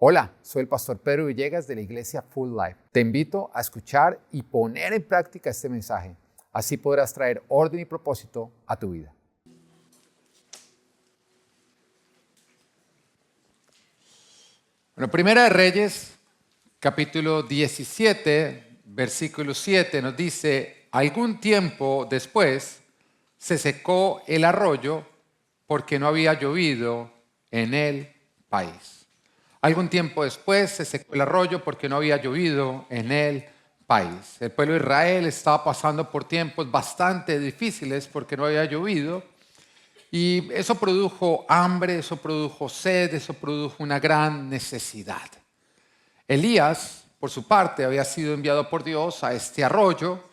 Hola, soy el pastor Pedro Villegas de la iglesia Full Life. Te invito a escuchar y poner en práctica este mensaje. Así podrás traer orden y propósito a tu vida. Bueno, Primera de Reyes, capítulo 17, versículo 7 nos dice: algún tiempo después se secó el arroyo porque no había llovido en el país. Algún tiempo después se secó el arroyo porque no había llovido en el país. El pueblo de Israel estaba pasando por tiempos bastante difíciles porque no había llovido. Y eso produjo hambre, eso produjo sed, eso produjo una gran necesidad. Elías, por su parte, había sido enviado por Dios a este arroyo,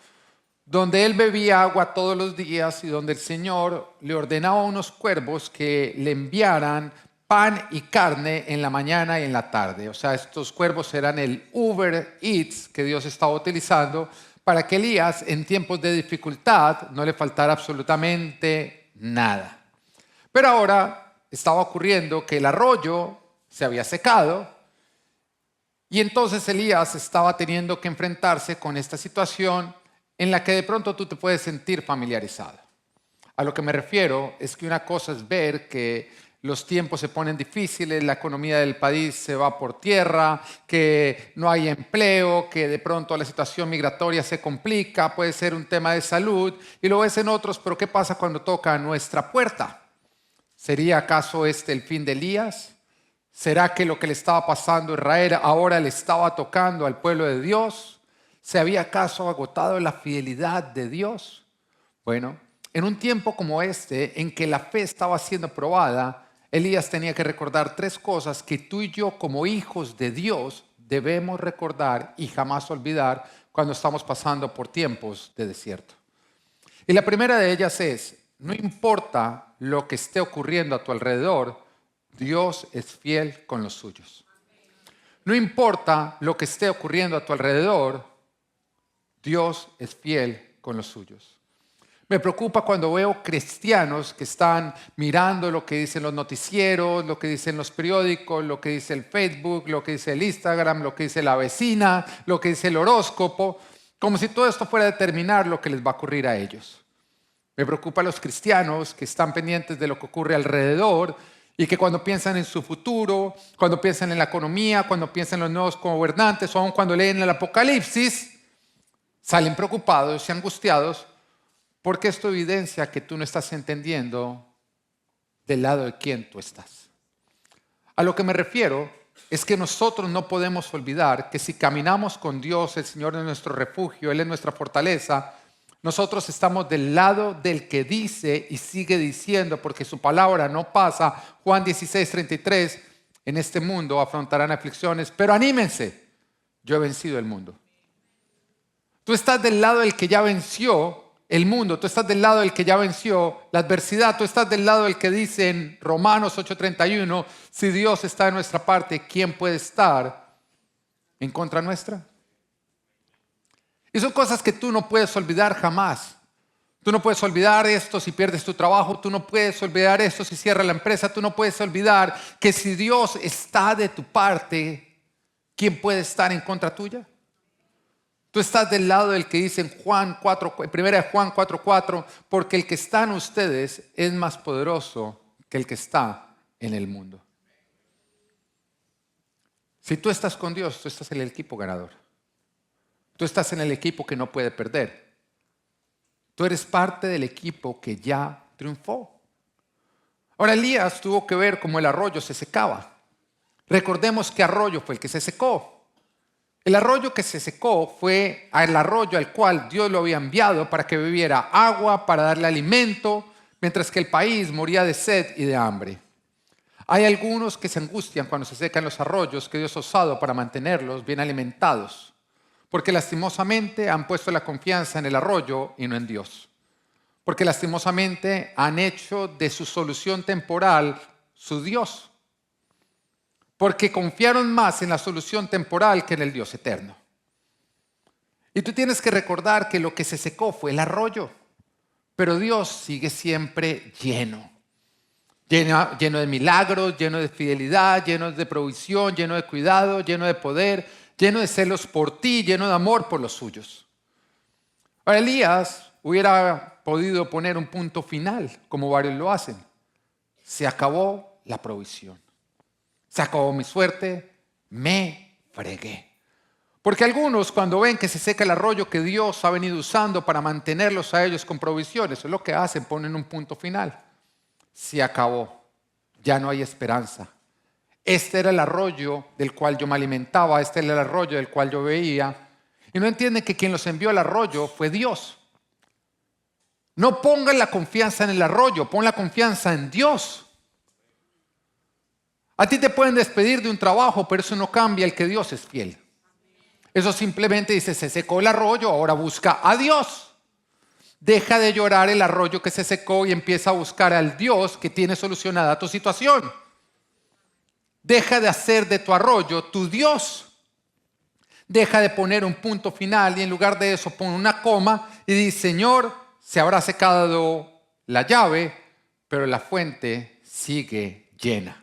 donde él bebía agua todos los días y donde el Señor le ordenaba a unos cuervos que le enviaran pan y carne en la mañana y en la tarde. O sea, estos cuervos eran el Uber Eats que Dios estaba utilizando para que Elías, en tiempos de dificultad, no le faltara absolutamente nada. Pero ahora estaba ocurriendo que el arroyo se había secado y entonces Elías estaba teniendo que enfrentarse con esta situación en la que de pronto tú te puedes sentir familiarizado. A lo que me refiero es que una cosa es ver que los tiempos se ponen difíciles, la economía del país se va por tierra, que no hay empleo, que de pronto la situación migratoria se complica, puede ser un tema de salud, y lo ves en otros, pero ¿qué pasa cuando toca a nuestra puerta? ¿Sería acaso este el fin de Elías? ¿Será que lo que le estaba pasando a Israel ahora le estaba tocando al pueblo de Dios? ¿Se había acaso agotado la fidelidad de Dios? Bueno, en un tiempo como este, en que la fe estaba siendo probada, Elías tenía que recordar tres cosas que tú y yo como hijos de Dios debemos recordar y jamás olvidar cuando estamos pasando por tiempos de desierto. Y la primera de ellas es: no importa lo que esté ocurriendo a tu alrededor, Dios es fiel con los suyos. No importa lo que esté ocurriendo a tu alrededor, Dios es fiel con los suyos. Me preocupa cuando veo cristianos que están mirando lo que dicen los noticieros, lo que dicen los periódicos, lo que dice el Facebook, lo que dice el Instagram, lo que dice la vecina, lo que dice el horóscopo, como si todo esto fuera a determinar lo que les va a ocurrir a ellos. Me preocupa a los cristianos que están pendientes de lo que ocurre alrededor y que cuando piensan en su futuro, cuando piensan en la economía, cuando piensan en los nuevos gobernantes o aún cuando leen el Apocalipsis, salen preocupados y angustiados porque esto evidencia que tú no estás entendiendo del lado de quién tú estás. A lo que me refiero es que nosotros no podemos olvidar que si caminamos con Dios, el Señor es nuestro refugio, Él es nuestra fortaleza, nosotros estamos del lado del que dice y sigue diciendo, porque su palabra no pasa. Juan 16:33, en este mundo afrontarán aflicciones, pero anímense, yo he vencido el mundo. Tú estás del lado del que ya venció el mundo, tú estás del lado del que ya venció la adversidad, tú estás del lado del que dice en Romanos 8:31, si Dios está de nuestra parte, ¿quién puede estar en contra nuestra? Y son cosas que tú no puedes olvidar jamás. Tú no puedes olvidar esto si pierdes tu trabajo, tú no puedes olvidar esto si cierra la empresa, tú no puedes olvidar que si Dios está de tu parte, ¿quién puede estar en contra tuya? Tú estás del lado del que dice en Juan 4, 1 Juan 4:4, porque el que está en ustedes es más poderoso que el que está en el mundo. Si tú estás con Dios, tú estás en el equipo ganador. Tú estás en el equipo que no puede perder. Tú eres parte del equipo que ya triunfó. Ahora Elías tuvo que ver cómo el arroyo se secaba. Recordemos qué arroyo fue el que se secó. El arroyo que se secó fue el arroyo al cual Dios lo había enviado para que bebiera agua, para darle alimento, mientras que el país moría de sed y de hambre. Hay algunos que se angustian cuando se secan los arroyos que Dios ha usado para mantenerlos bien alimentados, porque lastimosamente han puesto la confianza en el arroyo y no en Dios. Porque lastimosamente han hecho de su solución temporal su Dios. Porque confiaron más en la solución temporal que en el Dios eterno. Y tú tienes que recordar que lo que se secó fue el arroyo, pero Dios sigue siempre lleno. lleno de milagros, lleno de fidelidad, lleno de provisión, lleno de cuidado, lleno de poder, lleno de celos por ti, lleno de amor por los suyos. Ahora, Elías hubiera podido poner un punto final, como varios lo hacen. Se acabó la provisión. Se acabó mi suerte, me fregué. Porque algunos, cuando ven que se seca el arroyo que Dios ha venido usando para mantenerlos a ellos con provisiones, eso es lo que hacen, ponen un punto final. Se acabó, ya no hay esperanza. Este era el arroyo del cual yo me alimentaba, este era el arroyo del cual yo veía. Y no entienden que quien los envió al arroyo fue Dios. No pongan la confianza en el arroyo, pon la confianza en Dios. A ti te pueden despedir de un trabajo, pero eso no cambia el que Dios es fiel. Eso simplemente dice, se secó el arroyo, ahora busca a Dios. Deja de llorar el arroyo que se secó y empieza a buscar al Dios que tiene solucionada tu situación. Deja de hacer de tu arroyo tu Dios. Deja de poner un punto final y en lugar de eso pon una coma y dice, Señor, se habrá secado la llave, pero la fuente sigue llena.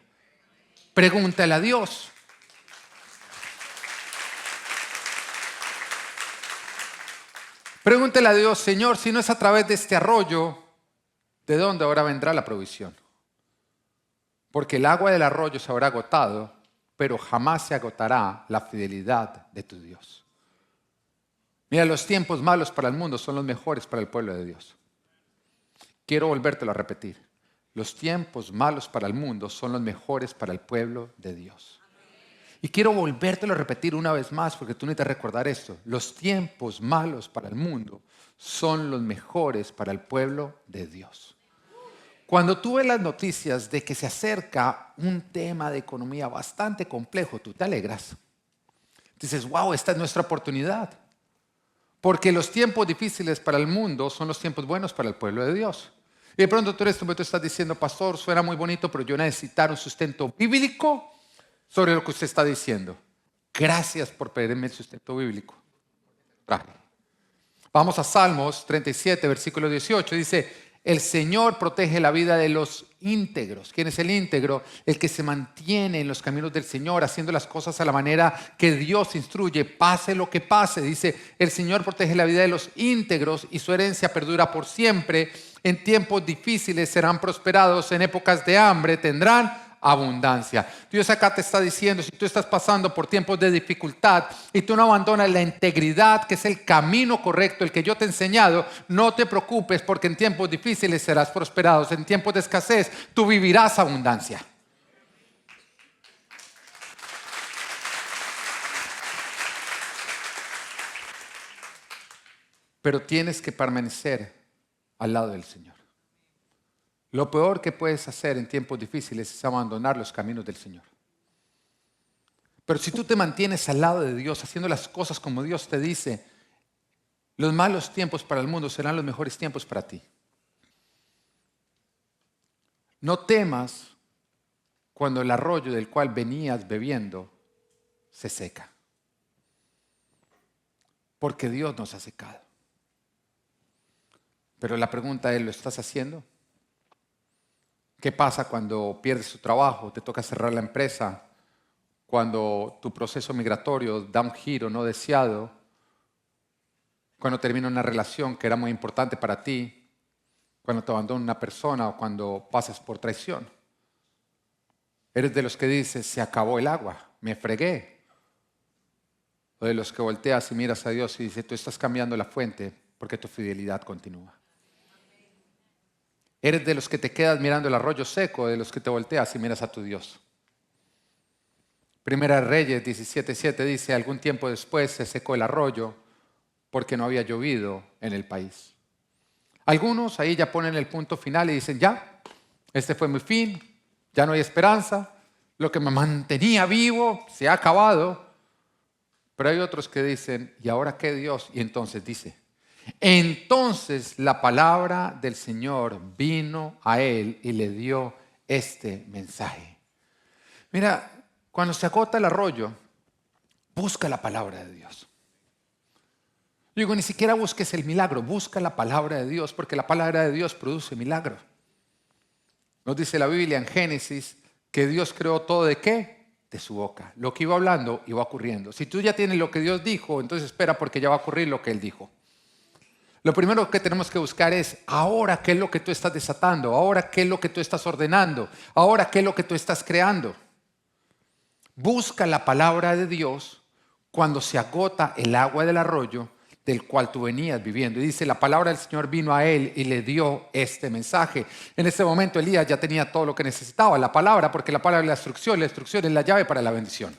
Pregúntale a Dios. Pregúntale a Dios, Señor, si no es a través de este arroyo, ¿de dónde ahora vendrá la provisión? Porque el agua del arroyo se habrá agotado, pero jamás se agotará la fidelidad de tu Dios. Mira, los tiempos malos para el mundo son los mejores para el pueblo de Dios. Quiero volvértelo a repetir. Los tiempos malos para el mundo son los mejores para el pueblo de Dios. Y quiero volvértelo a repetir una vez más porque tú necesitas recordar esto. Los tiempos malos para el mundo son los mejores para el pueblo de Dios. Cuando tú ves las noticias de que se acerca un tema de economía bastante complejo, tú te alegras. Dices, wow, esta es nuestra oportunidad. Porque los tiempos difíciles para el mundo son los tiempos buenos para el pueblo de Dios. Y de pronto tú estás diciendo, pastor, suena muy bonito, pero yo necesito un sustento bíblico sobre lo que usted está diciendo. Gracias por pedirme el sustento bíblico. Vamos a Salmos 37, versículo 18. Dice, el Señor protege la vida de los íntegros. ¿Quién es el íntegro? El que se mantiene en los caminos del Señor, haciendo las cosas a la manera que Dios instruye, pase lo que pase. Dice, el Señor protege la vida de los íntegros y su herencia perdura por siempre. En tiempos difíciles serán prosperados, en épocas de hambre tendrán abundancia. Dios acá te está diciendo, si tú estás pasando por tiempos de dificultad y tú no abandonas la integridad, que es el camino correcto, el que yo te he enseñado, no te preocupes porque en tiempos difíciles serás prosperado. En tiempos de escasez tú vivirás abundancia. Pero tienes que permanecer al lado del Señor. Lo peor que puedes hacer en tiempos difíciles es abandonar los caminos del Señor. Pero si tú te mantienes al lado de Dios, haciendo las cosas como Dios te dice, los malos tiempos para el mundo serán los mejores tiempos para ti. No temas cuando el arroyo del cual venías bebiendo se seca. Porque Dios nos ha secado. Pero la pregunta es, ¿lo estás haciendo? ¿Qué pasa cuando pierdes tu trabajo, te toca cerrar la empresa, cuando tu proceso migratorio da un giro no deseado, cuando termina una relación que era muy importante para ti, cuando te abandona una persona o cuando pasas por traición? ¿Eres de los que dices, se acabó el agua, me fregué? ¿O de los que volteas y miras a Dios y dices, tú estás cambiando la fuente porque tu fidelidad continúa? ¿Eres de los que te quedas mirando el arroyo seco o de los que te volteas y miras a tu Dios? Primera Reyes 17:7 dice, algún tiempo después se secó el arroyo porque no había llovido en el país. Algunos ahí ya ponen el punto final y dicen, ya, este fue mi fin, ya no hay esperanza, lo que me mantenía vivo se ha acabado. Pero hay otros que dicen, ¿y ahora qué, Dios? Y entonces dice, entonces la palabra del Señor vino a él y le dio este mensaje. Mira, cuando se agota el arroyo, busca la palabra de Dios. Yo digo, ni siquiera busques el milagro, busca la palabra de Dios, porque la palabra de Dios produce milagro. Nos dice la Biblia en Génesis que Dios creó todo ¿de qué? De su boca. Lo que iba hablando iba ocurriendo. Si tú ya tienes lo que Dios dijo, entonces espera porque ya va a ocurrir lo que Él dijo. Lo primero que tenemos que buscar es, ahora, ¿qué es lo que tú estás desatando? Ahora, ¿qué es lo que tú estás ordenando? Ahora, ¿qué es lo que tú estás creando? Busca la palabra de Dios cuando se agota el agua del arroyo del cual tú venías viviendo. Y dice, la palabra del Señor vino a él y le dio este mensaje. En este momento Elías ya tenía todo lo que necesitaba, la palabra, porque la palabra es la instrucción es la llave para la bendición.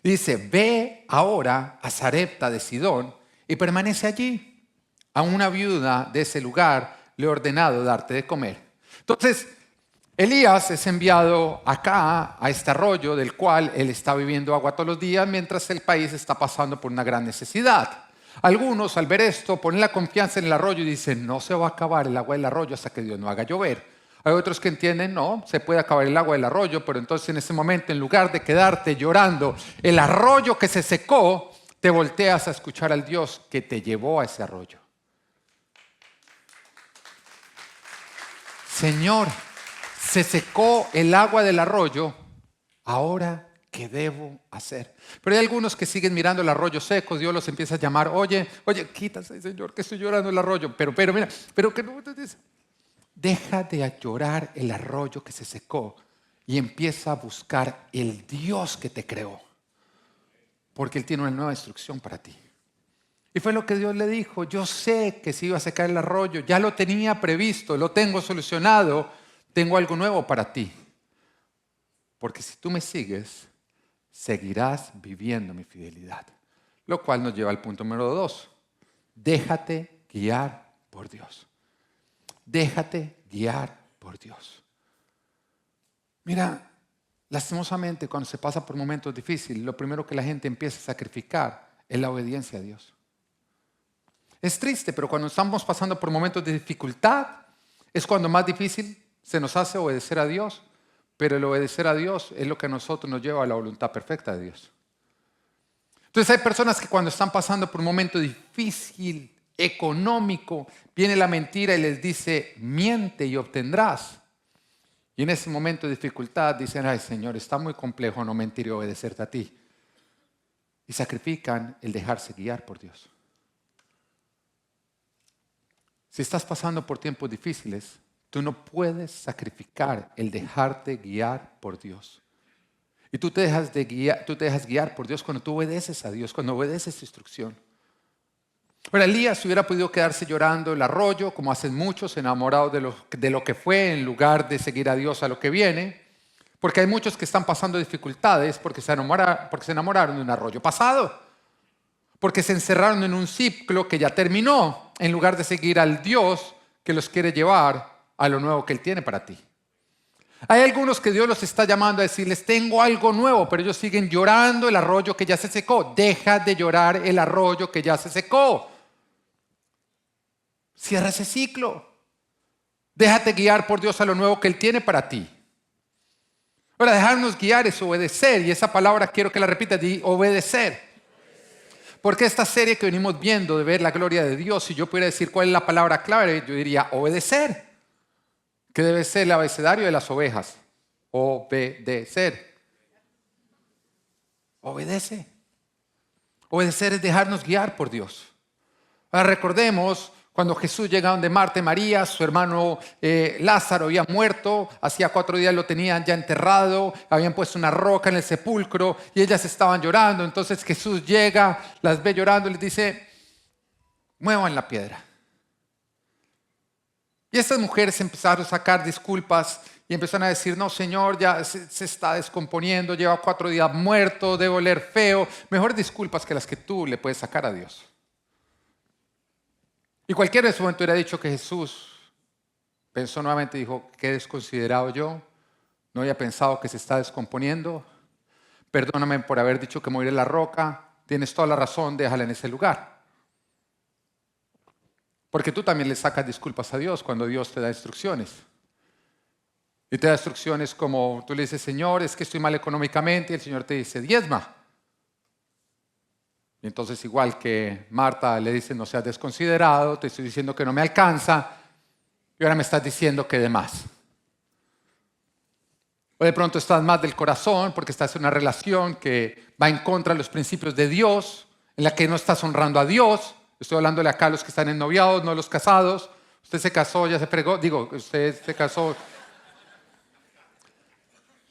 Y dice, ve ahora a Sarepta de Sidón y permanece allí. A una viuda de ese lugar le he ordenado darte de comer. Entonces, Elías es enviado acá, a este arroyo del cual él está bebiendo agua todos los días mientras el país está pasando por una gran necesidad. Algunos al ver esto ponen la confianza en el arroyo y dicen, no se va a acabar el agua del arroyo hasta que Dios no haga llover. Hay otros que entienden, no, se puede acabar el agua del arroyo, pero entonces en ese momento, en lugar de quedarte llorando el arroyo que se secó, te volteas a escuchar al Dios que te llevó a ese arroyo. Señor, se secó el agua del arroyo, ahora, ¿qué debo hacer? Pero hay algunos que siguen mirando el arroyo seco, Dios los empieza a llamar, oye, quítase, Señor, que estoy llorando el arroyo, pero mira, pero que no, deja de llorar el arroyo que se secó y empieza a buscar el Dios que te creó, porque Él tiene una nueva instrucción para ti. Y fue lo que Dios le dijo, yo sé que se iba a secar el arroyo, ya lo tenía previsto, lo tengo solucionado, tengo algo nuevo para ti. Porque si tú me sigues, seguirás viviendo mi fidelidad. Lo cual nos lleva al punto número 2. Déjate guiar por Dios. Déjate guiar por Dios. Mira, lastimosamente cuando se pasa por momentos difíciles, lo primero que la gente empieza a sacrificar es la obediencia a Dios. Es triste, pero cuando estamos pasando por momentos de dificultad, es cuando más difícil se nos hace obedecer a Dios. Pero el obedecer a Dios es lo que a nosotros nos lleva a la voluntad perfecta de Dios. Entonces hay personas que cuando están pasando por un momento difícil, económico, viene la mentira y les dice, miente y obtendrás. Y en ese momento de dificultad dicen, ay Señor, está muy complejo no mentir y obedecerte a ti. Y sacrifican el dejarse guiar por Dios. Si estás pasando por tiempos difíciles, tú no puedes sacrificar el dejarte guiar por Dios. Y tú te dejas guiar por Dios cuando tú obedeces a Dios, cuando obedeces su instrucción. Ahora, Elías hubiera podido quedarse llorando el arroyo, como hacen muchos, enamorados de lo que fue, en lugar de seguir a Dios a lo que viene. Porque hay muchos que están pasando dificultades porque se enamoraron de un arroyo pasado. Porque se encerraron en un ciclo que ya terminó, en lugar de seguir al Dios que los quiere llevar a lo nuevo que Él tiene para ti. Hay algunos que Dios los está llamando a decirles, tengo algo nuevo, pero ellos siguen llorando el arroyo que ya se secó. Deja de llorar el arroyo que ya se secó. Cierra ese ciclo. Déjate guiar por Dios a lo nuevo que Él tiene para ti. Ahora, dejarnos guiar es obedecer, y esa palabra quiero que la repitas, di obedecer. Porque esta serie que venimos viendo de ver la gloria de Dios, si yo pudiera decir cuál es la palabra clave, yo diría obedecer, que debe ser el abecedario de las ovejas. Obedecer. Obedece. Obedecer es dejarnos guiar por Dios. Ahora recordemos cuando Jesús llega donde Marta y María, su hermano Lázaro había muerto, hacía 4 días lo tenían ya enterrado, habían puesto una roca en el sepulcro y ellas estaban llorando. Entonces Jesús llega, las ve llorando y les dice, muevan la piedra. Y estas mujeres empezaron a sacar disculpas y empezaron a decir, no Señor, ya se está descomponiendo, lleva 4 días muerto, debe oler feo. Mejores disculpas que las que tú le puedes sacar a Dios. Y cualquiera en su momento hubiera dicho que Jesús pensó nuevamente y dijo, qué desconsiderado yo, no había pensado que se está descomponiendo, perdóname por haber dicho que moriré en la roca, tienes toda la razón, déjala en ese lugar. Porque tú también le sacas disculpas a Dios cuando Dios te da instrucciones. Y te da instrucciones como tú le dices, Señor, es que estoy mal económicamente, y el Señor te dice, diezma. Y entonces igual que Marta le dice, no seas desconsiderado, te estoy diciendo que no me alcanza, y ahora me estás diciendo que de más. O de pronto estás más del corazón porque estás en una relación que va en contra de los principios de Dios, en la que no estás honrando a Dios. Estoy hablándole acá a los que están en noviados, no a los casados. Usted se casó, ya se fregó. Digo, usted se casó.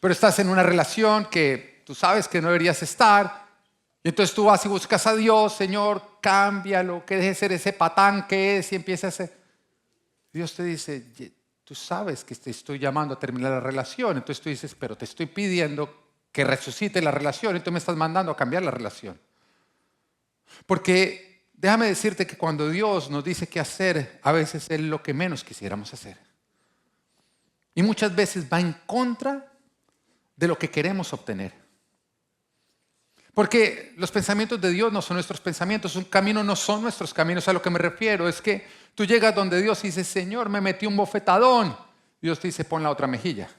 Pero estás en una relación que tú sabes que no deberías estar. Y entonces tú vas y buscas a Dios, Señor, cámbialo, que deje de ser ese patán que es y empieza a ser. Dios te dice, tú sabes que te estoy llamando a terminar la relación. Entonces tú dices, pero te estoy pidiendo que resucite la relación y tú me estás mandando a cambiar la relación. Porque déjame decirte que cuando Dios nos dice qué hacer, a veces es lo que menos quisiéramos hacer. Y muchas veces va en contra de lo que queremos obtener. Porque los pensamientos de Dios no son nuestros pensamientos, un camino no son nuestros caminos. A lo que me refiero es que tú llegas donde Dios y dices, Señor, me metí un bofetadón. Dios te dice, pon la otra mejilla.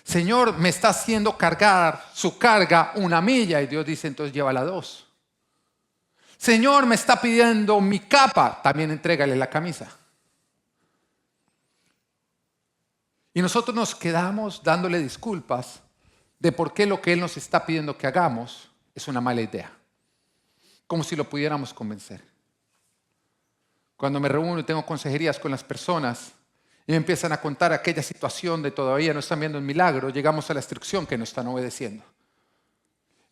Señor, me está haciendo cargar su carga 1 milla. Y Dios dice, entonces llévala 2. Señor, me está pidiendo mi capa. También entrégale la camisa. Y nosotros nos quedamos dándole disculpas de por qué lo que Él nos está pidiendo que hagamos es una mala idea. Como si lo pudiéramos convencer. Cuando me reúno y tengo consejerías con las personas y me empiezan a contar aquella situación de todavía no están viendo el milagro, llegamos a la instrucción que no están obedeciendo.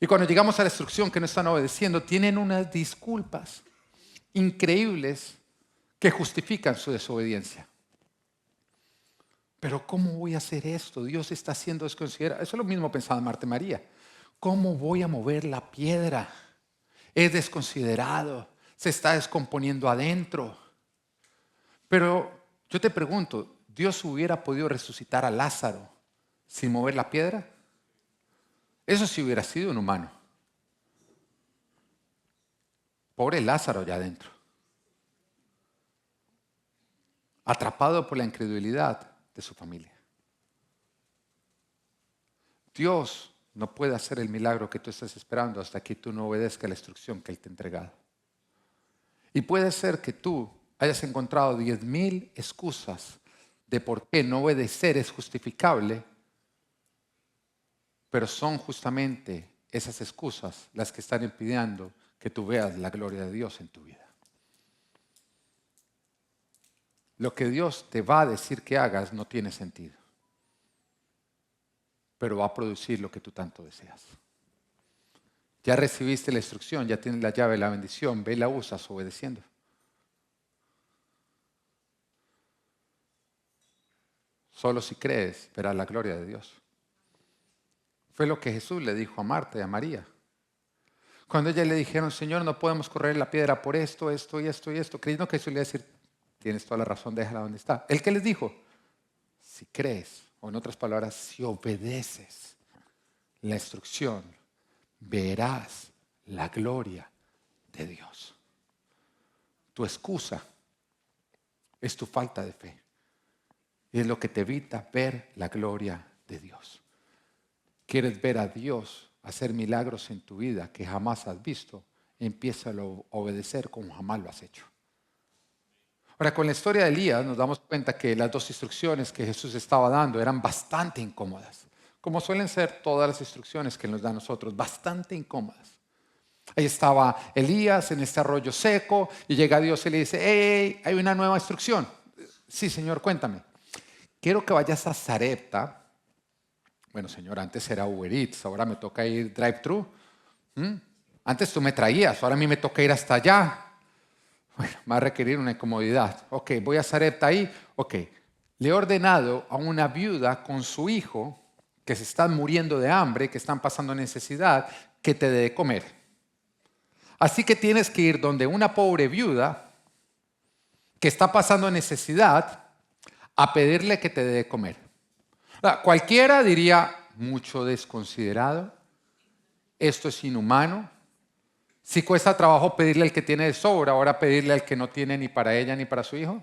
Y cuando llegamos a la instrucción que no están obedeciendo, tienen unas disculpas increíbles que justifican su desobediencia. Pero ¿cómo voy a hacer esto? Dios está haciendo desconsiderado. Eso es lo mismo pensaba Marta y María. ¿Cómo voy a mover la piedra? Es desconsiderado. Se está descomponiendo adentro. Pero yo te pregunto, ¿Dios hubiera podido resucitar a Lázaro sin mover la piedra? Eso sí hubiera sido un humano. Pobre Lázaro allá adentro. Atrapado por la incredulidad de su familia. Dios no puede hacer el milagro que tú estás esperando hasta que tú no obedezcas la instrucción que Él te ha entregado. Y puede ser que tú hayas encontrado 10,000 excusas de por qué no obedecer es justificable, pero son justamente esas excusas las que están impidiendo que tú veas la gloria de Dios en tu vida. Lo que Dios te va a decir que hagas no tiene sentido, pero va a producir lo que tú tanto deseas. Ya recibiste la instrucción, ya tienes la llave de la bendición, ve y la usas obedeciendo. Solo si crees verás la gloria de Dios. Fue lo que Jesús le dijo a Marta y a María. Cuando ellas le dijeron, Señor, no podemos correr la piedra por esto, esto y esto y esto, creyendo que Jesús le iba a decir, tienes toda la razón, déjala donde está. ¿Él qué les dijo? Si crees, o en otras palabras, si obedeces la instrucción, verás la gloria de Dios. Tu excusa es tu falta de fe. Y es lo que te evita ver la gloria de Dios. ¿Quieres ver a Dios hacer milagros en tu vida que jamás has visto? Empieza a obedecer como jamás lo has hecho. Ahora, con la historia de Elías nos damos cuenta que las 2 instrucciones que Jesús estaba dando eran bastante incómodas, como suelen ser todas las instrucciones que Él nos da a nosotros, bastante incómodas. Ahí estaba Elías en este arroyo seco y llega Dios y le dice, hey, hay una nueva instrucción. Sí, Señor, cuéntame. Quiero que vayas a Sarepta. Bueno, Señor, antes era Uber Eats, ahora me toca ir drive-thru. Antes tú me traías, ahora a mí me toca ir hasta allá. Bueno, va a requerir una incomodidad. Ok, voy a Sarepta ahí. Ok, le he ordenado a una viuda con su hijo que se están muriendo de hambre, que están pasando necesidad, que te dé de comer. Así que tienes que ir donde una pobre viuda que está pasando necesidad a pedirle que te dé de comer. Cualquiera diría, mucho desconsiderado, esto es inhumano. Si cuesta trabajo pedirle al que tiene de sobra, ahora pedirle al que no tiene ni para ella ni para su hijo.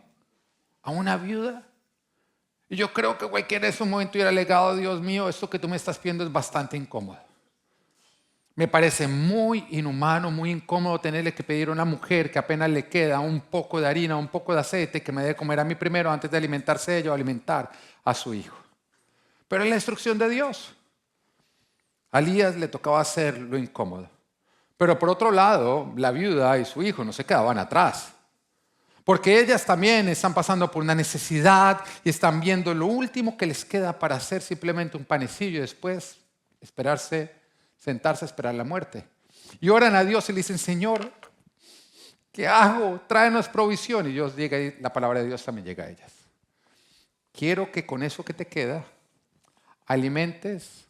A una viuda. Y yo creo que cualquiera en ese momento hubiera alegado, Dios mío, esto que tú me estás pidiendo es bastante incómodo. Me parece muy inhumano, muy incómodo tenerle que pedir a una mujer que apenas le queda un poco de harina, un poco de aceite, que me dé de comer a mí primero antes de alimentarse ella o alimentar a su hijo. Pero es la instrucción de Dios. A Elías le tocaba hacer lo incómodo. Pero por otro lado, la viuda y su hijo no se quedaban atrás. Porque ellas también están pasando por una necesidad y están viendo lo último que les queda para hacer simplemente un panecillo y después sentarse a esperar la muerte. Y oran a Dios y le dicen, Señor, ¿qué hago? Tráenos provisión. Y Dios llega y la palabra de Dios también llega a ellas. Quiero que con eso que te queda alimentes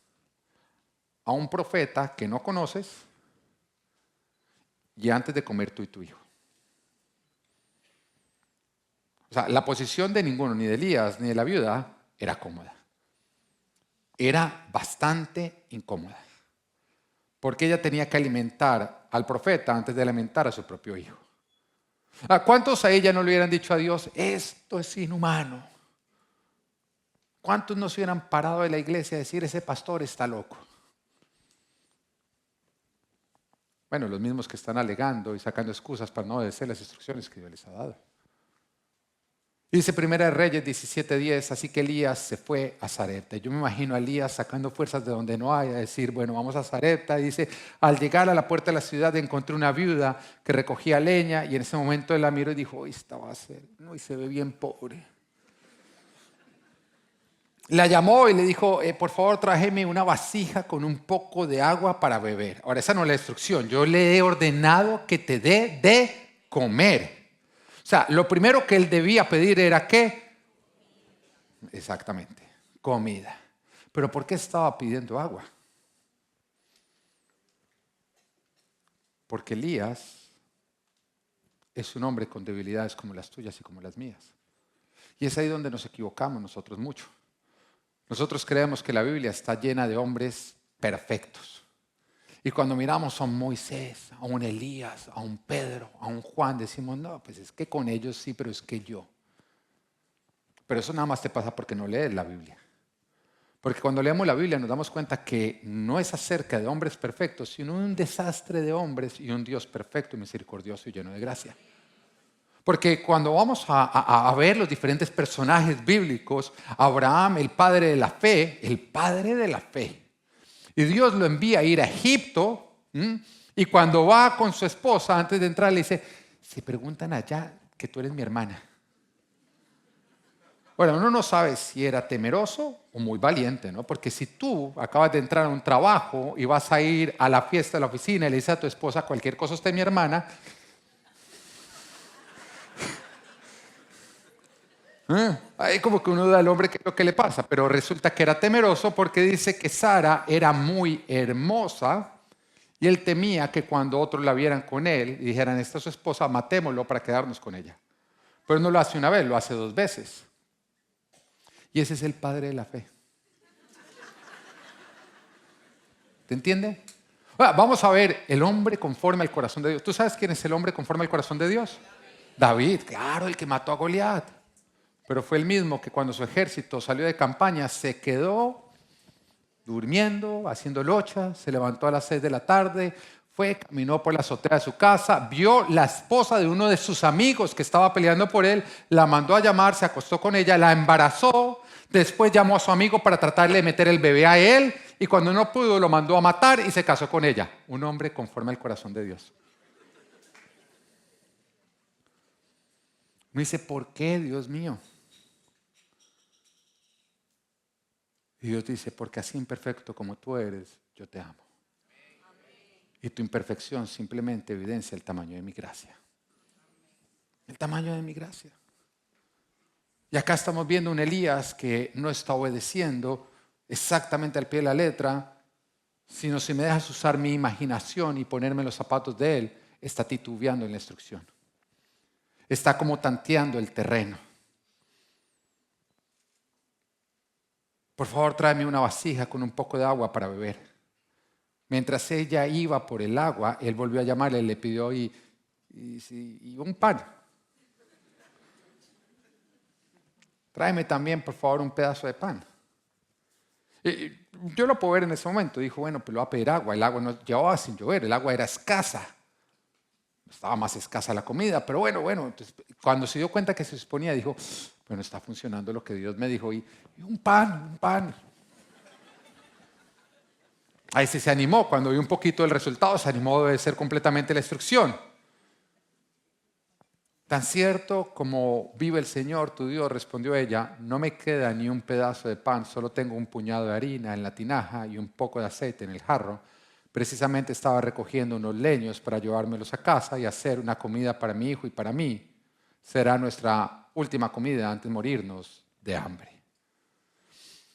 a un profeta que no conoces y antes de comer tú y tu hijo. O sea, la posición de ninguno, ni de Elías ni de la viuda, era cómoda. Era bastante incómoda. Porque ella tenía que alimentar al profeta antes de alimentar a su propio hijo. ¿A cuántos a ella no le hubieran dicho a Dios, esto es inhumano? ¿Cuántos no se hubieran parado de la iglesia a decir, ese pastor está loco? Bueno, los mismos que están alegando y sacando excusas para no obedecer las instrucciones que Dios les ha dado. Dice Primera de Reyes 17:10, así que Elías se fue a Sarepta. Yo me imagino a Elías sacando fuerzas de donde no hay, a decir, bueno, vamos a Sarepta. Y dice, al llegar a la puerta de la ciudad encontré una viuda que recogía leña y en ese momento él la miró y dijo, esta va a ser, no, y se ve bien pobre. La llamó y le dijo, por favor trájeme una vasija con un poco de agua para beber. Ahora, esa no es la instrucción. Yo le he ordenado que te dé de comer. O sea, lo primero que él debía pedir era ¿qué? Exactamente, comida. Pero ¿por qué estaba pidiendo agua? Porque Elías es un hombre con debilidades como las tuyas y como las mías. Y es ahí donde nos equivocamos nosotros mucho. Nosotros creemos que la Biblia está llena de hombres perfectos. Y cuando miramos a un Moisés, a un Elías, a un Pedro, a un Juan, decimos, no, pues es que con ellos sí, pero es que yo. Pero eso nada más te pasa porque no lees la Biblia. Porque cuando leemos la Biblia nos damos cuenta que no es acerca de hombres perfectos, sino un desastre de hombres y un Dios perfecto y misericordioso y lleno de gracia. Porque cuando vamos a ver los diferentes personajes bíblicos, Abraham, el padre de la fe, y Dios lo envía a ir a Egipto, y cuando va con su esposa, antes de entrar, le dice, se preguntan allá que tú eres mi hermana. Bueno, uno no sabe si era temeroso o muy valiente, ¿no? Porque si tú acabas de entrar a un trabajo y vas a ir a la fiesta de la oficina y le dices a tu esposa, cualquier cosa usted es mi hermana, ahí como que uno duda al hombre qué es lo que le pasa, pero resulta que era temeroso porque dice que Sara era muy hermosa y él temía que cuando otros la vieran con él y dijeran, esta es su esposa, matémoslo para quedarnos con ella. Pero no lo hace una vez, lo hace 2 veces. Y ese es el padre de la fe. ¿Te entiende? Vamos a ver el hombre conforme al corazón de Dios. ¿Tú sabes quién es el hombre conforme al corazón de Dios? David, claro, el que mató a Goliat. Pero fue el mismo que cuando su ejército salió de campaña se quedó durmiendo, haciendo locha, se levantó a las 6 de la tarde, caminó por la azotea de su casa, vio la esposa de uno de sus amigos que estaba peleando por él, la mandó a llamar, se acostó con ella, la embarazó, después llamó a su amigo para tratarle de meter el bebé a él y cuando no pudo lo mandó a matar y se casó con ella. Un hombre conforme al corazón de Dios. Me dice, ¿por qué, Dios mío? Y Dios dice, porque así imperfecto como tú eres, yo te amo. Y tu imperfección simplemente evidencia el tamaño de mi gracia. El tamaño de mi gracia. Y acá estamos viendo un Elías que no está obedeciendo exactamente al pie de la letra, sino si me dejas usar mi imaginación y ponerme en los zapatos de él, está titubeando en la instrucción. Está como tanteando el terreno. Por favor, tráeme una vasija con un poco de agua para beber. Mientras ella iba por el agua, él volvió a llamarle y le pidió y un pan. Tráeme también, por favor, un pedazo de pan. Y yo lo puedo ver en ese momento. Dijo, bueno, pues lo va a pedir agua. El agua no llevaba sin llover, el agua era escasa. Estaba más escasa la comida, pero bueno. Entonces, cuando se dio cuenta que se exponía, dijo, Pero no está funcionando lo que Dios me dijo. Y un pan, un pan. Ahí sí se animó. Cuando vio un poquito el resultado, se animó de ser completamente la instrucción. Tan cierto como vive el Señor, tu Dios, respondió ella, no me queda ni un pedazo de pan, solo tengo un puñado de harina en la tinaja y un poco de aceite en el jarro. Precisamente estaba recogiendo unos leños para llevármelos a casa y hacer una comida para mi hijo y para mí. Será nuestra última comida antes de morirnos de hambre.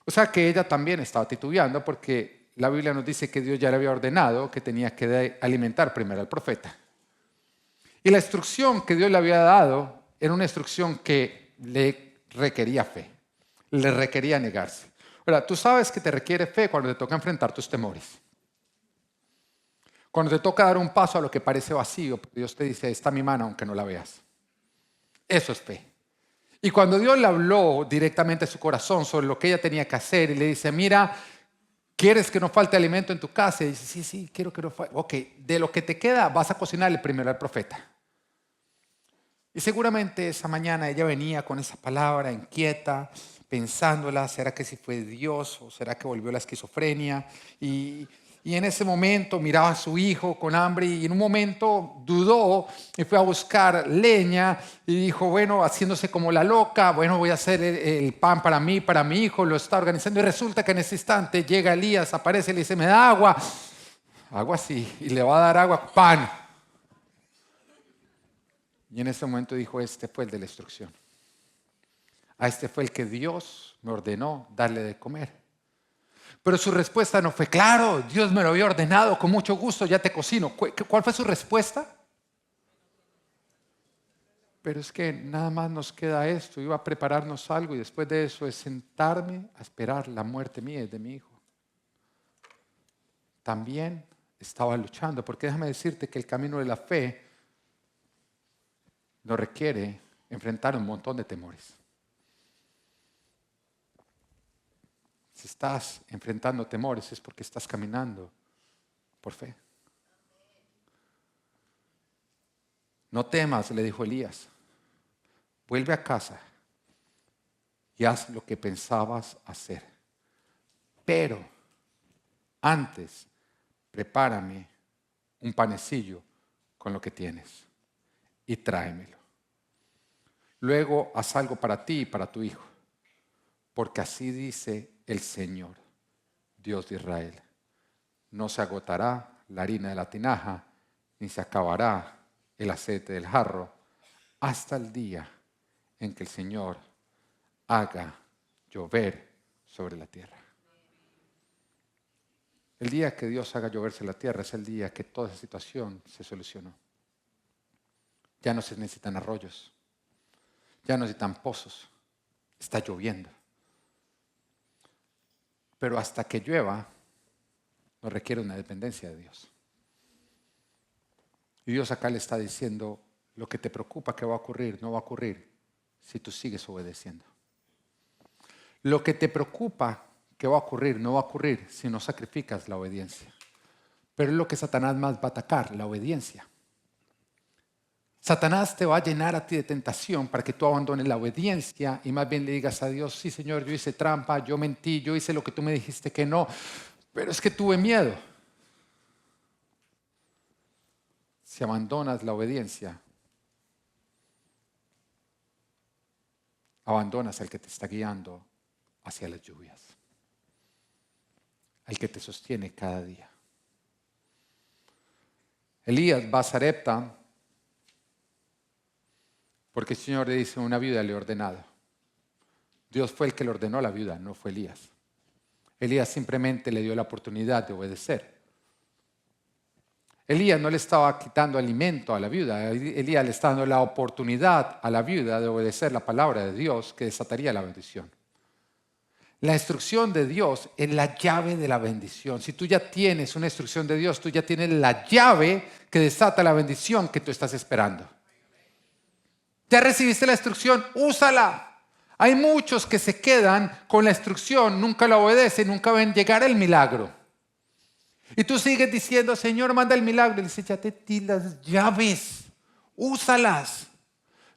O sea que ella también estaba titubeando porque la Biblia nos dice que Dios ya le había ordenado que tenía que alimentar primero al profeta. Y la instrucción que Dios le había dado era una instrucción que le requería fe, le requería negarse. Ahora, tú sabes que te requiere fe cuando te toca enfrentar tus temores. Cuando te toca dar un paso a lo que parece vacío, Dios te dice, ahí está mi mano aunque no la veas. Eso es fe. Y cuando Dios le habló directamente a su corazón sobre lo que ella tenía que hacer y le dice, mira, ¿quieres que no falte alimento en tu casa? Y dice, sí, quiero que no falte. Ok, de lo que te queda vas a cocinarle primero al profeta. Y seguramente esa mañana ella venía con esa palabra inquieta, pensándola, ¿será que si fue Dios o será que volvió la esquizofrenia? Y en ese momento miraba a su hijo con hambre y en un momento dudó y fue a buscar leña y dijo, bueno, haciéndose como la loca, bueno, voy a hacer el pan para mí, para mi hijo, lo está organizando y resulta que en ese instante llega Elías, aparece y le dice, me da agua, agua sí, y le va a dar agua, pan. Y en ese momento dijo, este fue el de la instrucción. A este fue el que Dios me ordenó darle de comer. Pero su respuesta no fue, claro, Dios me lo había ordenado, con mucho gusto ya te cocino. ¿Cuál fue su respuesta? Pero es que nada más nos queda esto, iba a prepararnos algo y después de eso es sentarme a esperar la muerte mía y de mi hijo. También estaba luchando, porque déjame decirte que el camino de la fe nos requiere enfrentar un montón de temores. Si estás enfrentando temores es porque estás caminando por fe. No temas, le dijo Elías. Vuelve a casa y haz lo que pensabas hacer. Pero antes, prepárame un panecillo con lo que tienes y tráemelo. Luego haz algo para ti y para tu hijo, porque así dice el Señor, Dios de Israel. No se agotará la harina de la tinaja, ni se acabará el aceite del jarro, hasta el día en que el Señor haga llover sobre la tierra. El día que Dios haga llover sobre la tierra es el día que toda esa situación se solucionó. Ya no se necesitan arroyos, ya no necesitan pozos, está lloviendo. Pero hasta que llueva, nos requiere una dependencia de Dios. Y Dios acá le está diciendo, lo que te preocupa que va a ocurrir, no va a ocurrir si tú sigues obedeciendo. Lo que te preocupa que va a ocurrir, no va a ocurrir si no sacrificas la obediencia. Pero es lo que Satanás más va a atacar, la obediencia. Satanás te va a llenar a ti de tentación para que tú abandones la obediencia y más bien le digas a Dios, sí Señor, yo hice trampa, yo mentí, yo hice lo que tú me dijiste que no, pero es que tuve miedo. Si abandonas la obediencia, abandonas al que te está guiando hacia las lluvias, al que te sostiene cada día. Elías va a Sarepta porque el Señor le dice, una viuda le he ordenado. Dios fue el que le ordenó a la viuda, no fue Elías. Elías simplemente le dio la oportunidad de obedecer. Elías no le estaba quitando alimento a la viuda, Elías le estaba dando la oportunidad a la viuda de obedecer la palabra de Dios que desataría la bendición. La instrucción de Dios es la llave de la bendición. Si tú ya tienes una instrucción de Dios, tú ya tienes la llave que desata la bendición que tú estás esperando. Ya recibiste la instrucción, úsala. Hay muchos que se quedan con la instrucción, nunca la obedecen, nunca ven llegar el milagro. Y tú sigues diciendo, Señor, manda el milagro. Y le dice, ya te di las llaves, úsalas.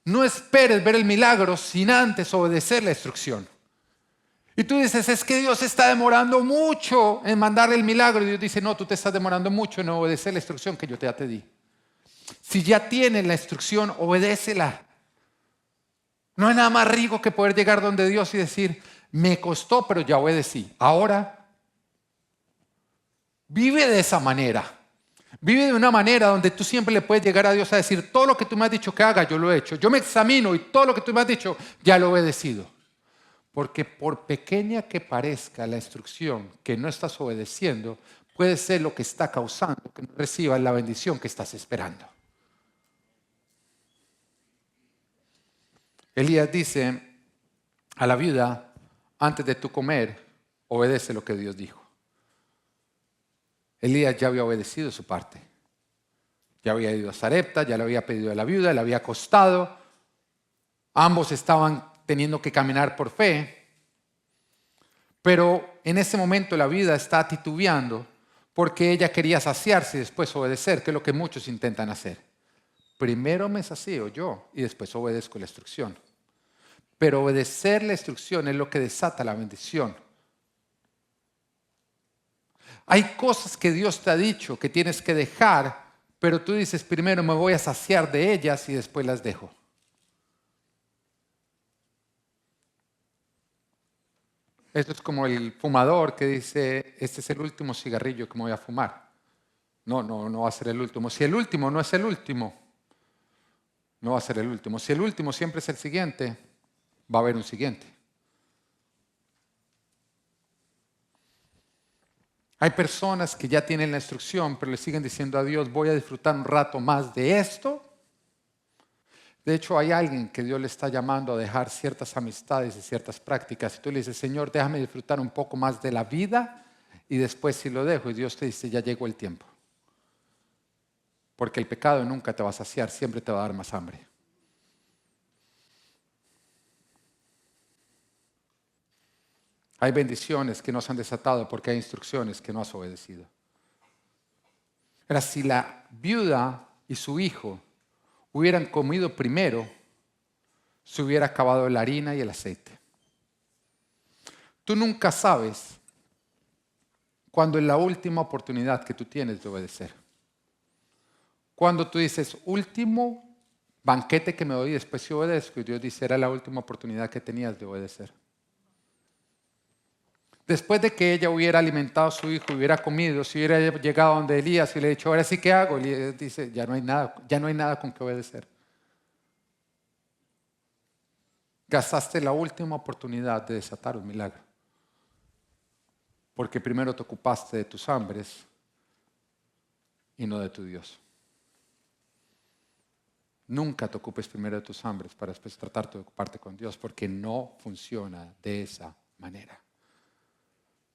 No esperes ver el milagro sin antes obedecer la instrucción. Y tú dices, es que Dios está demorando mucho en mandar el milagro. Y Dios dice, no, tú te estás demorando mucho en obedecer la instrucción que yo ya te di. Si ya tienes la instrucción, obedécela. No hay nada más rico que poder llegar donde Dios y decir, me costó, pero ya obedecí. Ahora, vive de esa manera. Vive de una manera donde tú siempre le puedes llegar a Dios a decir, todo lo que tú me has dicho que haga, yo lo he hecho. Yo me examino y todo lo que tú me has dicho, ya lo he obedecido. Porque por pequeña que parezca la instrucción que no estás obedeciendo, puede ser lo que está causando que no recibas la bendición que estás esperando. Elías dice a la viuda, antes de tú comer, obedece lo que Dios dijo. Elías ya había obedecido su parte. Ya había ido a Sarepta, ya le había pedido a la viuda, le había costado. Ambos estaban teniendo que caminar por fe. Pero en ese momento la viuda está titubeando porque ella quería saciarse y después obedecer, que es lo que muchos intentan hacer. Primero me sacio yo y después obedezco la instrucción. Pero obedecer la instrucción es lo que desata la bendición. Hay cosas que Dios te ha dicho que tienes que dejar, pero tú dices, primero me voy a saciar de ellas y después las dejo. Esto es como el fumador que dice, este es el último cigarrillo que me voy a fumar. No va a ser el último. Si el último no es el último, no va a ser el último. Si el último siempre es el siguiente, va a haber un siguiente. Hay personas que ya tienen la instrucción, pero le siguen diciendo a Dios, voy a disfrutar un rato más de esto. De hecho, hay alguien que Dios le está llamando a dejar ciertas amistades y ciertas prácticas. Y tú le dices, Señor, déjame disfrutar un poco más de la vida y después sí lo dejo. Y Dios te dice, ya llegó el tiempo. Porque el pecado nunca te va a saciar, siempre te va a dar más hambre. Hay bendiciones que no se han desatado porque hay instrucciones que no has obedecido. Pero si la viuda y su hijo hubieran comido primero, se hubiera acabado la harina y el aceite. Tú nunca sabes cuándo es la última oportunidad que tú tienes de obedecer. Cuando tú dices, último banquete que me doy, después sí obedezco, y Dios dice, era la última oportunidad que tenías de obedecer. Después de que ella hubiera alimentado a su hijo, hubiera comido, si hubiera llegado donde Elías y le dicho, ahora sí, ¿qué hago? Elías dice, ya no hay nada con que obedecer. Gastaste la última oportunidad de desatar un milagro. Porque primero te ocupaste de tus hambres y no de tu Dios. Nunca te ocupes primero de tus hambres para después tratar de ocuparte con Dios, porque no funciona de esa manera.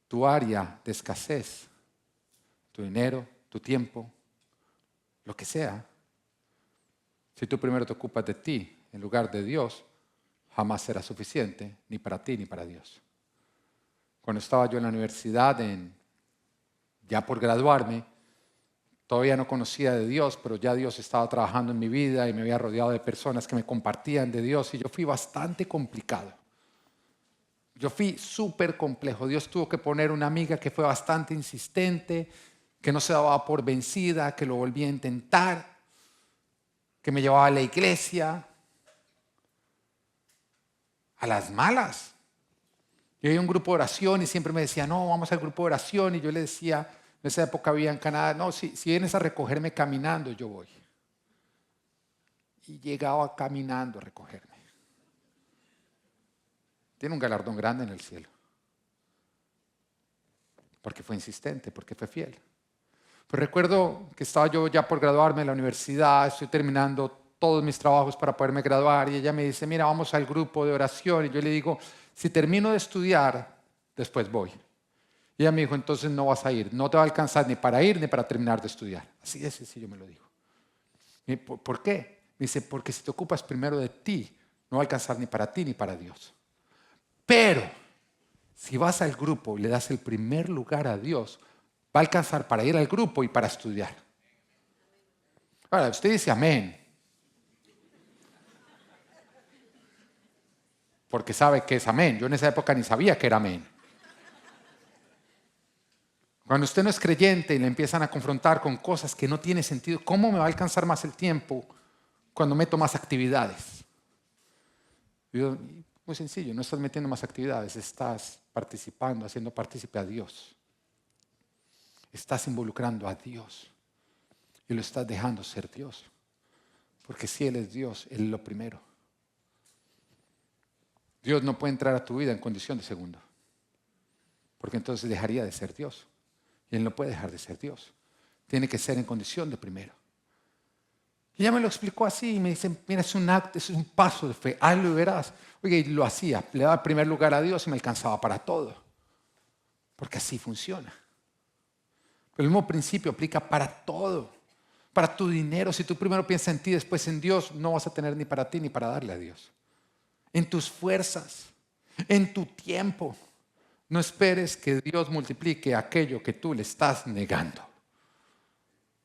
Tu área de escasez, tu dinero, tu tiempo, lo que sea, si tú primero te ocupas de ti en lugar de Dios, jamás será suficiente ni para ti ni para Dios. Cuando estaba yo en la universidad, ya por graduarme, todavía no conocía de Dios, pero ya Dios estaba trabajando en mi vida y me había rodeado de personas que me compartían de Dios y yo fui bastante complicado. Yo fui súper complejo. Dios tuvo que poner una amiga que fue bastante insistente, que no se daba por vencida, que lo volvía a intentar, que me llevaba a la iglesia, a las malas. Yo iba a un grupo de oración y siempre me decía, no, vamos al grupo de oración. Y yo le decía, en esa época había en Canadá, no, si vienes a recogerme caminando, yo voy. Y llegaba caminando a recogerme. Tiene un galardón grande en el cielo. Porque fue insistente, porque fue fiel. Pero recuerdo que estaba yo ya por graduarme en la universidad, estoy terminando todos mis trabajos para poderme graduar y ella me dice, mira, vamos al grupo de oración. Y yo le digo, si termino de estudiar, después voy. Y ella me dijo, entonces no vas a ir, no te va a alcanzar ni para ir ni para terminar de estudiar. Así de sencillo me lo dijo. Y, ¿por qué? Me dice, porque si te ocupas primero de ti, no va a alcanzar ni para ti ni para Dios. Pero si vas al grupo y le das el primer lugar a Dios, va a alcanzar para ir al grupo y para estudiar. Ahora, usted dice amén. porque sabe que es amén. Yo en esa época ni sabía que era amén. Cuando usted no es creyente y le empiezan a confrontar con cosas que no tienen sentido, ¿cómo me va a alcanzar más el tiempo cuando meto más actividades? Yo, muy sencillo, no estás metiendo más actividades, estás participando, haciendo partícipe a Dios. Estás involucrando a Dios y lo estás dejando ser Dios. Porque si Él es Dios, Él es lo primero. Dios no puede entrar a tu vida en condición de segundo, porque entonces dejaría de ser Dios. Y Él no puede dejar de ser Dios. Tiene que ser en condición de primero. Y ella me lo explicó así y me dice, mira, es un acto, es un paso de fe. Ahí lo verás. Oye, y lo hacía. Le daba primer lugar a Dios y me alcanzaba para todo. Porque así funciona. Pero el mismo principio aplica para todo. Para tu dinero. Si tú primero piensas en ti, después en Dios, no vas a tener ni para ti ni para darle a Dios. En tus fuerzas. En tu tiempo. No esperes que Dios multiplique aquello que tú le estás negando.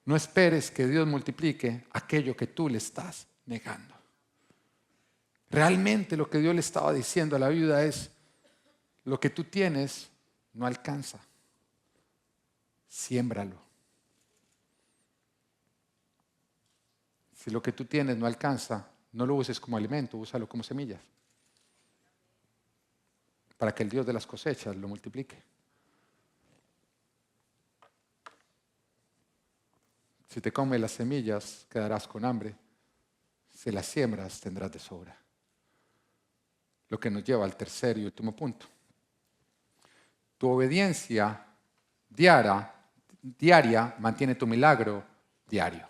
No esperes que Dios multiplique aquello que tú le estás negando. Realmente lo que Dios le estaba diciendo a la viuda es, lo que tú tienes no alcanza. Siémbralo. Si lo que tú tienes no alcanza, no lo uses como alimento, úsalo como semillas. Para que el Dios de las cosechas lo multiplique. Si te comes las semillas, quedarás con hambre. Si las siembras, tendrás de sobra. Lo que nos lleva al tercer y último punto. Tu obediencia diaria mantiene tu milagro diario.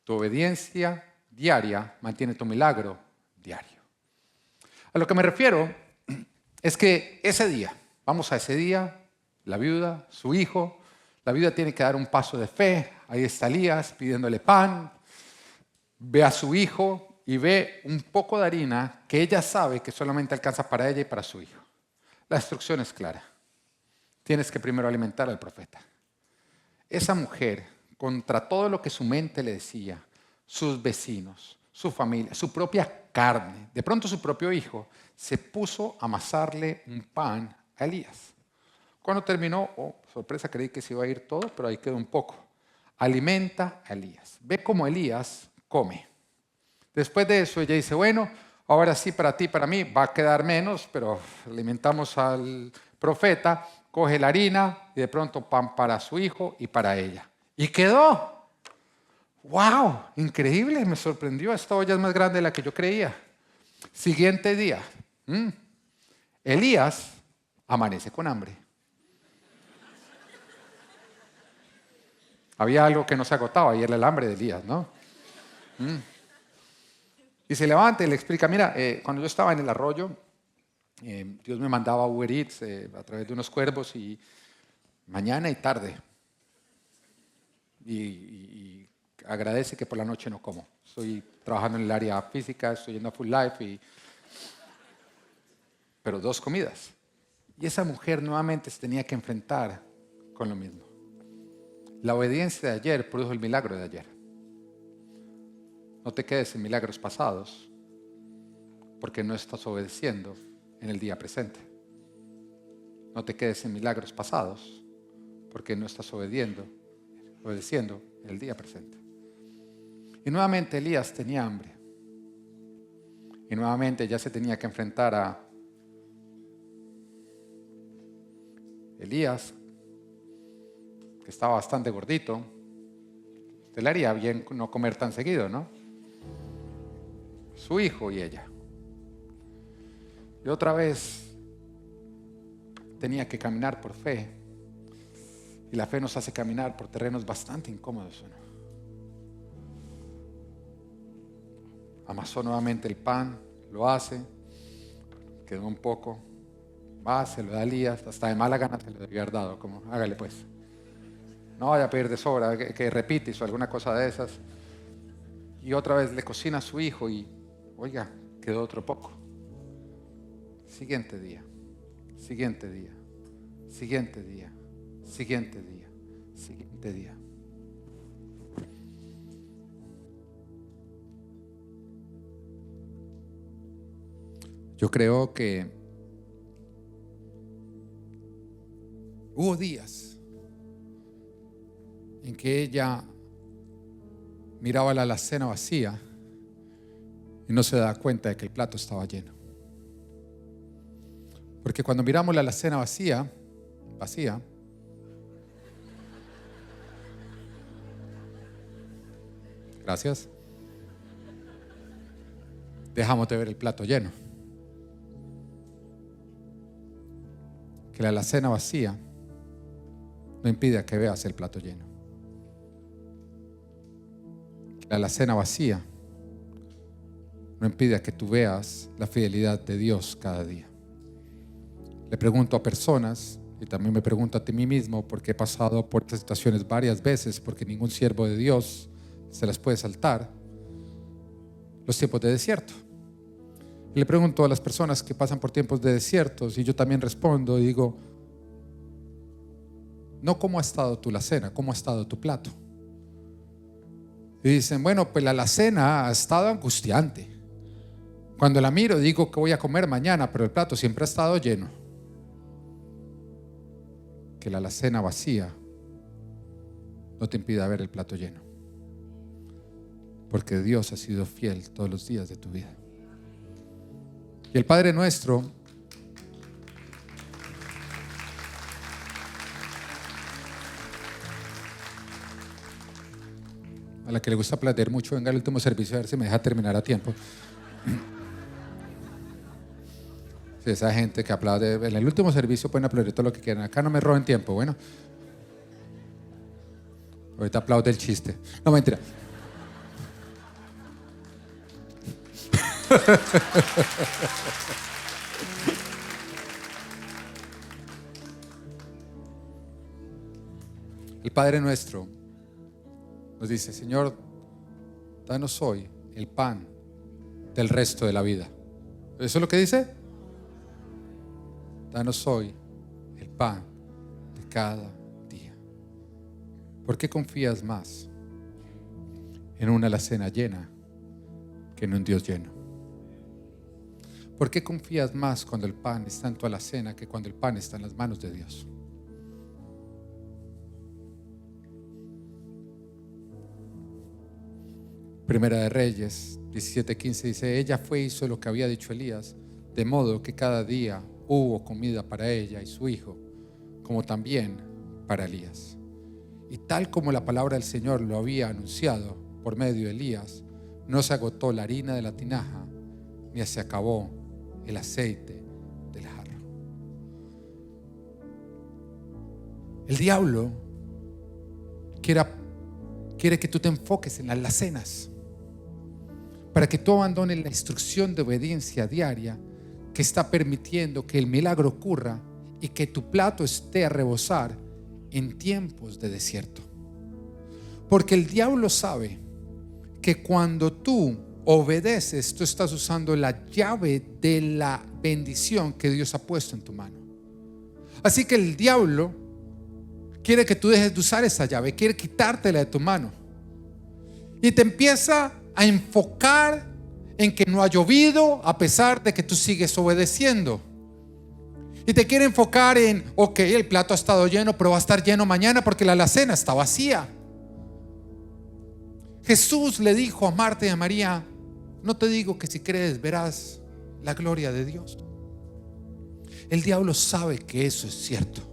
Tu obediencia diaria mantiene tu milagro diario. A lo que me refiero es que ese día, vamos a ese día, la viuda, su hijo, la viuda tiene que dar un paso de fe. Ahí está Elías pidiéndole pan. Ve a su hijo y ve un poco de harina que ella sabe que solamente alcanza para ella y para su hijo. La instrucción es clara. Tienes que primero alimentar al profeta. Esa mujer, contra todo lo que su mente le decía, sus vecinos, su familia, su propia carne, de pronto su propio hijo, se puso a amasarle un pan a Elías. Cuando terminó, oh, sorpresa, creí que se iba a ir todo, pero ahí quedó un poco. Alimenta a Elías. Ve cómo Elías come. Después de eso ella dice, bueno, ahora sí para ti, para mí, va a quedar menos, pero alimentamos al profeta, coge la harina y de pronto pan para su hijo y para ella. Y quedó. ¡Wow! Increíble, me sorprendió. Esta olla es más grande de la que yo creía. Siguiente día. Elías amanece con hambre. Había algo que no se agotaba y era el hambre de Elías, ¿no? Y se levanta y le explica, mira, cuando yo estaba en el arroyo, Dios me mandaba Uber Eats a través de unos cuervos y mañana y tarde. Y agradece que por la noche no como. Estoy trabajando en el área física, estoy yendo a Full Life, pero 2 comidas. Y esa mujer nuevamente se tenía que enfrentar con lo mismo. La obediencia de ayer produjo el milagro de ayer. No te quedes en milagros pasados porque no estás obedeciendo en el día presente. No te quedes en milagros pasados porque no estás obedeciendo en el día presente. Y nuevamente Elías tenía hambre. Y nuevamente ya se tenía que enfrentar a Elías, que estaba bastante gordito. Te le haría bien no comer tan seguido, ¿no? Su hijo y ella. Y otra vez tenía que caminar por fe. Y la fe nos hace caminar por terrenos bastante incómodos, ¿no? Amasó nuevamente el pan, lo hace, quedó un poco, va, se lo da a Elías, hasta de mala gana se lo debió haber dado, como hágale pues. No vaya a pedir de sobra, que repites o alguna cosa de esas. Y otra vez le cocina a su hijo y, oiga, quedó otro poco. Siguiente día, siguiente día, siguiente día, siguiente día, siguiente día. Yo creo que hubo días en que ella miraba la alacena vacía y no se daba cuenta de que el plato estaba lleno. Porque cuando miramos la alacena vacía, gracias, dejamos de ver el plato lleno. Que la alacena vacía no impide que veas el plato lleno. Que la alacena vacía no impide que tú veas la fidelidad de Dios cada día. Le pregunto a personas, y también me pregunto a mí mismo, porque he pasado por estas situaciones varias veces, porque ningún siervo de Dios se las puede saltar, los tiempos de desierto. Y le pregunto a las personas que pasan por tiempos de desiertos, y yo también respondo y digo, no cómo ha estado tu alacena, cómo ha estado tu plato. Y dicen, bueno, pues la alacena ha estado angustiante. Cuando la miro digo que voy a comer mañana, pero el plato siempre ha estado lleno. Que la alacena vacía no te impida ver el plato lleno, porque Dios ha sido fiel todos los días de tu vida. Y el Padre Nuestro a la que le gusta aplaudir mucho, venga al último servicio a ver si me deja terminar a tiempo. Sí, esa gente que aplaude en el último servicio pueden aplaudir todo lo que quieran. Acá no me roben tiempo. Bueno, ahorita aplaude el chiste. No, mentira. El Padre Nuestro nos dice, Señor, danos hoy el pan del resto de la vida. ¿Eso es lo que dice? Danos hoy el pan de cada día. ¿Por qué confías más en una alacena llena que en un Dios lleno? ¿Por qué confías más cuando el pan está en tu alacena que cuando el pan está en las manos de Dios? Primera de Reyes 17:15 dice, ella fue y hizo lo que había dicho Elías, de modo que cada día hubo comida para ella y su hijo, como también para Elías. Y tal como la palabra del Señor lo había anunciado por medio de Elías, no se agotó la harina de la tinaja, ni se acabó el aceite del jarro. El diablo quiere que tú te enfoques en las alacenas, para que tú abandones la instrucción de obediencia diaria que está permitiendo que el milagro ocurra y que tu plato esté a rebosar en tiempos de desierto. Porque el diablo sabe que cuando tú obedeces, tú estás usando la llave de la bendición que Dios ha puesto en tu mano. Así que el diablo quiere que tú dejes de usar esa llave, quiere quitártela de tu mano y te empieza a enfocar en que no ha llovido a pesar de que tú sigues obedeciendo. Y te quiere enfocar en, ok, el plato ha estado lleno, pero va a estar lleno mañana porque la alacena está vacía. Jesús le dijo a Marta y a María, no te digo que si crees verás la gloria de Dios. El diablo sabe que eso es cierto.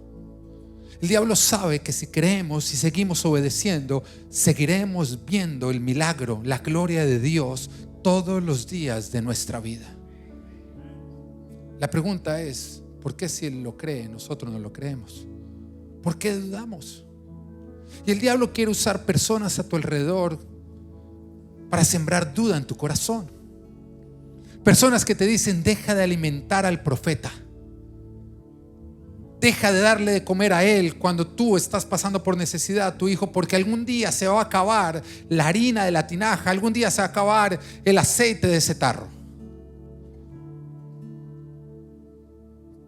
El diablo sabe que si creemos y seguimos obedeciendo, seguiremos viendo el milagro, la gloria de Dios todos los días de nuestra vida. La pregunta es, ¿por qué si Él lo cree, nosotros no lo creemos? ¿Por qué dudamos? Y el diablo quiere usar personas a tu alrededor para sembrar duda en tu corazón. Personas que te dicen, deja de alimentar al profeta. Deja de darle de comer a él cuando tú estás pasando por necesidad a tu hijo, porque algún día se va a acabar la harina de la tinaja, algún día se va a acabar el aceite de ese tarro.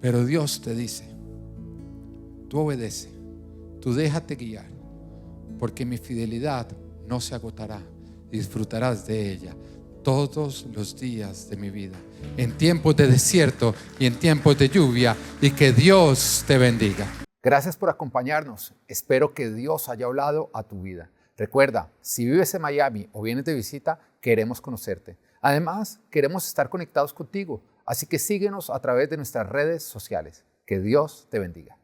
Pero Dios te dice, tú obedece, tú déjate guiar, porque mi fidelidad no se agotará y disfrutarás de ella todos los días de mi vida, en tiempos de desierto y en tiempos de lluvia, y que Dios te bendiga. Gracias por acompañarnos. Espero que Dios haya hablado a tu vida. Recuerda, si vives en Miami o vienes de visita, queremos conocerte. Además, queremos estar conectados contigo, así que síguenos a través de nuestras redes sociales. Que Dios te bendiga.